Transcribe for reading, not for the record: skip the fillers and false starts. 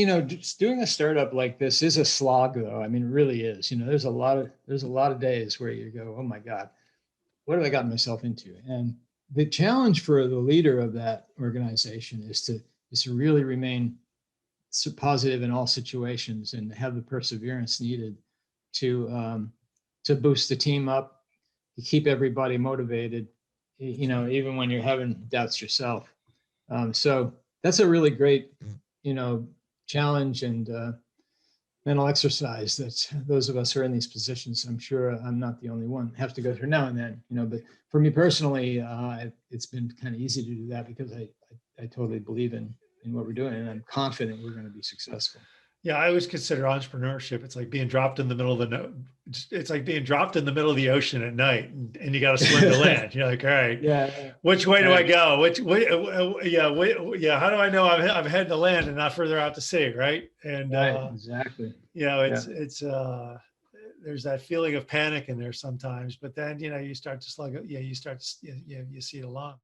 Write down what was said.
just doing a startup like this is a slog, though. I mean, it really is. There's a lot of days where you go, oh my God, what have I gotten myself into? And the challenge for the leader of that organization is to really remain so positive in all situations and have the perseverance needed to boost the team up, to keep everybody motivated, even when you're having doubts yourself. So that's a really great, challenge and mental exercise that those of us who are in these positions, I'm sure I'm not the only one, have to go through now and then, but for me personally, it's been kind of easy to do that because I totally believe in what we're doing, and I'm confident we're going to be successful. Yeah, I always consider entrepreneurship. It's like being dropped in the middle of it's like being dropped in the middle of the ocean at night, and you got to swim to land. You're like, all right, Yeah. which way do I go? How do I know I'm heading to land and not further out to sea, right? And right, exactly. it's there's that feeling of panic in there sometimes, but then you start to slug. Yeah, you start to you see it along.